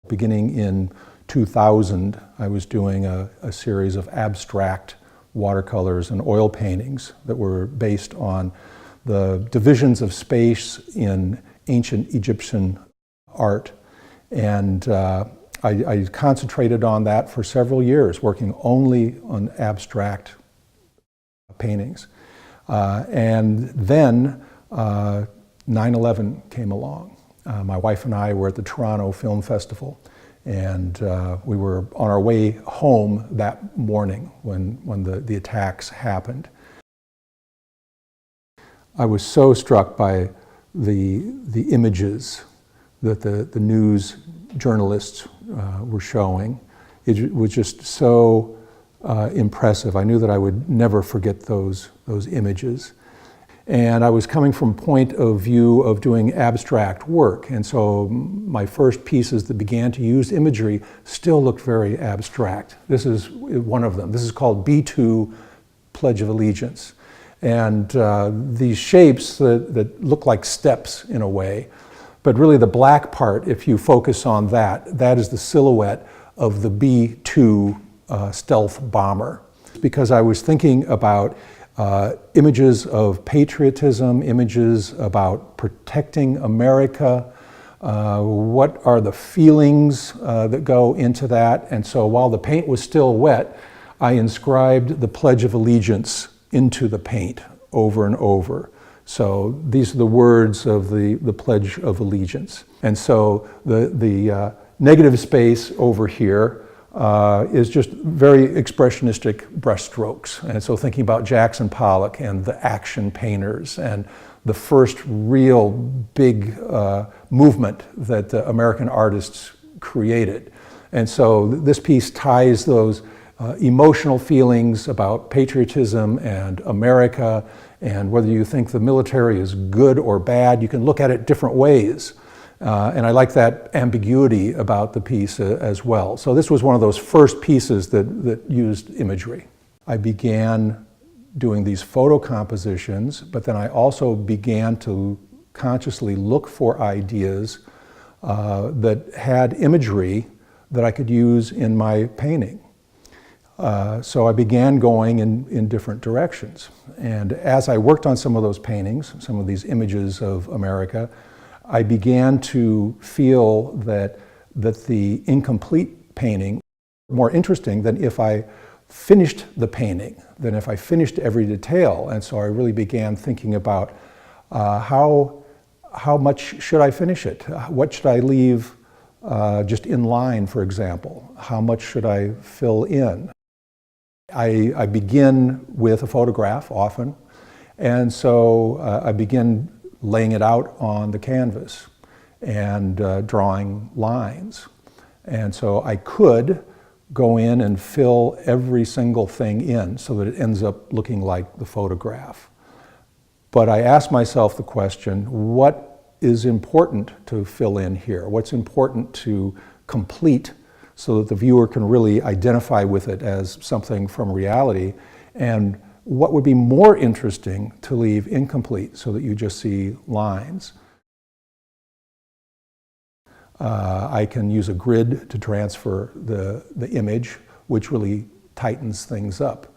Beginning in 2000, I was doing a series of abstract watercolors and oil paintings that were based on the divisions of space in ancient Egyptian art. And I concentrated on that for several years, working only on abstract paintings. And then 9/11 came along. My wife and I were at the Toronto Film Festival, and we were on our way home that morning when the attacks happened. I was so struck by the images that the news journalists were showing. It was just so impressive. I knew that I would never forget those images. And I was coming from a point of view of doing abstract work. And so my first pieces that began to use imagery still looked very abstract. This is one of them. This is called B2 Pledge of Allegiance. And these shapes that look like steps in a way, but really the black part, if you focus on that is the silhouette of the B2 stealth bomber. Because I was thinking about images of patriotism, images about protecting America, what are the feelings that go into that. And so while the paint was still wet, I inscribed the Pledge of Allegiance into the paint over and over. So these are the words of the Pledge of Allegiance. And so the negative space over here is just very expressionistic brushstrokes. And so thinking about Jackson Pollock and the action painters and the first real big movement that the American artists created. And so this piece ties those emotional feelings about patriotism and America, and whether you think the military is good or bad, you can look at it different ways. And I like that ambiguity about the piece as well. So this was one of those first pieces that used imagery. I began doing these photo compositions, but then I also began to consciously look for ideas that had imagery that I could use in my painting. So I began going in different directions. And as I worked on some of those paintings, some of these images of America, I began to feel that the incomplete painting was more interesting than if I finished the painting, than if I finished every detail. And so I really began thinking about how much should I finish it? What should I leave just in line, for example? How much should I fill in? I begin with a photograph often, and so I begin laying it out on the canvas and drawing lines. And so I could go in and fill every single thing in so that it ends up looking like the photograph. But I asked myself the question, what is important to fill in here? What's important to complete so that the viewer can really identify with it as something from reality? And what would be more interesting to leave incomplete so that you just see lines? I can use a grid to transfer the image, which really tightens things up.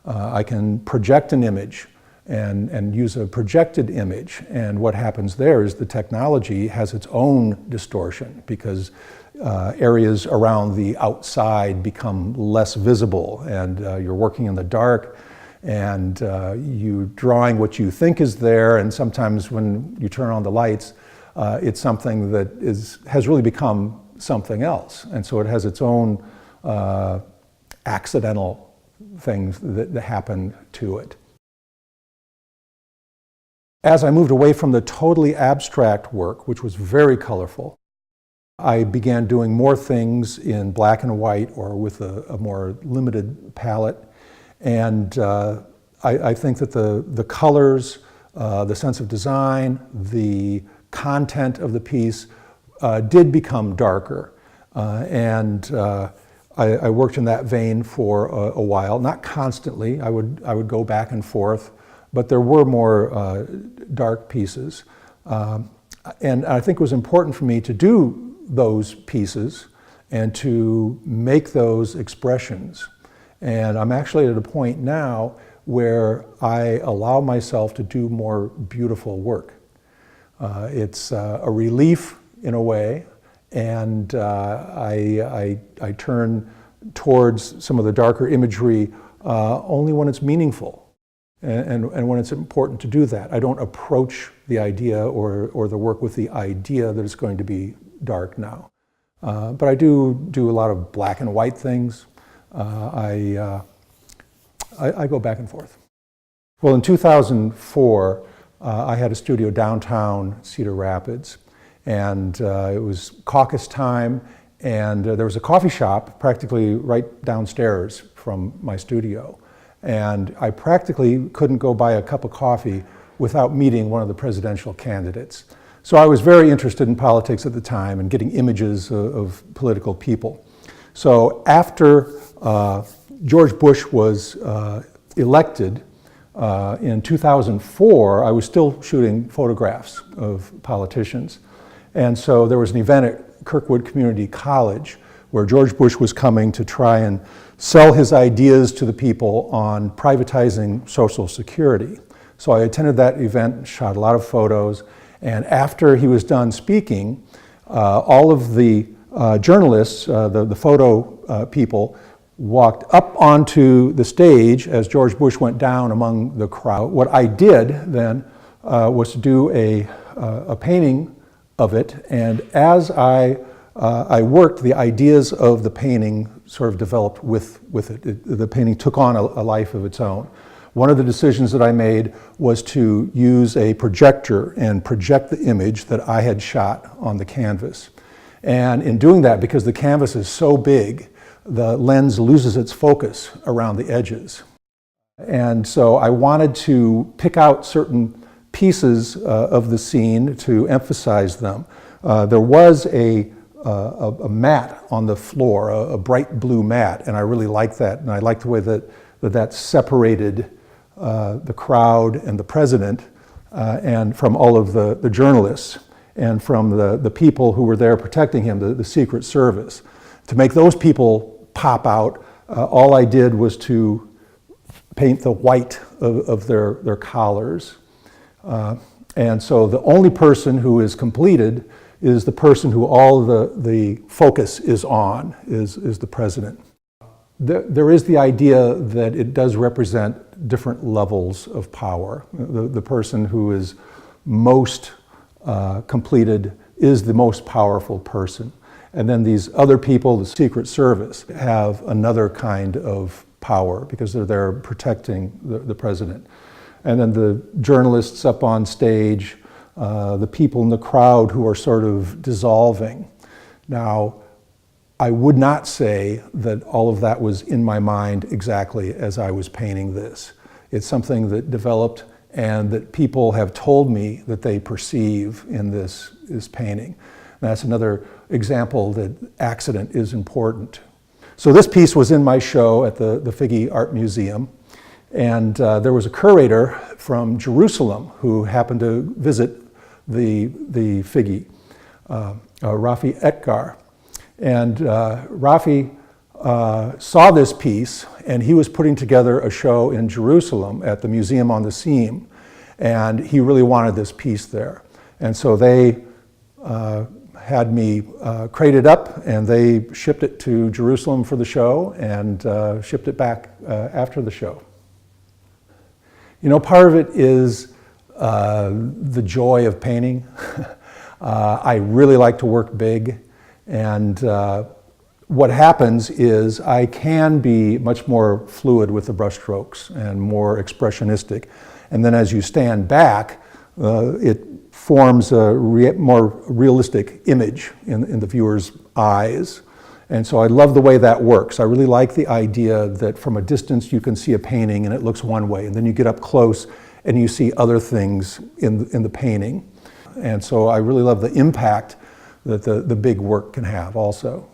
I can project an image and use a projected image, and what happens there is the technology has its own distortion because areas around the outside become less visible, and you're working in the dark, and you're drawing what you think is there, and sometimes when you turn on the lights, it's something that has really become something else, and so it has its own accidental things that happen to it. As I moved away from the totally abstract work, which was very colorful, I began doing more things in black and white or with a more limited palette. And I think that the colors, the sense of design, the content of the piece did become darker. I worked in that vein for a while, not constantly. I would go back and forth, but there were more dark pieces. And I think it was important for me to do those pieces and to make those expressions. And I'm actually at a point now where I allow myself to do more beautiful work. It's a relief in a way, and I turn towards some of the darker imagery only when it's meaningful and when it's important to do that. I don't approach the idea or the work with the idea that it's going to be dark now. But I do a lot of black and white things. I go back and forth. Well, in 2004, I had a studio downtown Cedar Rapids, and it was caucus time, and there was a coffee shop practically right downstairs from my studio. And I practically couldn't go buy a cup of coffee without meeting one of the presidential candidates. So I was very interested in politics at the time and getting images of political people. So after George Bush was elected in 2004, I was still shooting photographs of politicians. And so there was an event at Kirkwood Community College where George Bush was coming to try and sell his ideas to the people on privatizing Social Security. So I attended that event, shot a lot of photos, and after he was done speaking, all of the journalists, the photo people, walked up onto the stage as George Bush went down among the crowd. What I did then was to do a painting of it, and as I worked, the ideas of the painting sort of developed with it. The painting took on a life of its own. One of the decisions that I made was to use a projector and project the image that I had shot on the canvas. And in doing that, because the canvas is so big, the lens loses its focus around the edges. And so I wanted to pick out certain pieces of the scene to emphasize them. There was a mat on the floor, a bright blue mat, and I really liked that. And I liked the way that separated the crowd and the president and from all of the journalists and from the people who were there protecting him, the Secret Service. To make those people pop out, all I did was to paint the white of their collars. And so the only person who is completed is the person who all the focus is on, is the president. There is the idea that it does represent different levels of power. The person who is most completed is the most powerful person. And then these other people, the Secret Service, have another kind of power because they're there protecting the president. And then the journalists up on stage, the people in the crowd who are sort of dissolving. Now, I would not say that all of that was in my mind exactly as I was painting this. It's something that developed and that people have told me that they perceive in this painting. And that's another example that accident is important. So this piece was in my show at the Figge Art Museum. And there was a curator from Jerusalem who happened to visit the Figge, Rafi Etgar. And Rafi saw this piece, and he was putting together a show in Jerusalem at the Museum on the Seine, and he really wanted this piece there. And so they had me crated up, and they shipped it to Jerusalem for the show, and shipped it back after the show. You know, part of it is the joy of painting. I really like to work big, and what happens is I can be much more fluid with the brushstrokes and more expressionistic. And then as you stand back, it forms a more realistic image in the viewer's eyes. And so I love the way that works. I really like the idea that from a distance you can see a painting and it looks one way, and then you get up close and you see other things in the painting. And so I really love the impact that the big work can have also.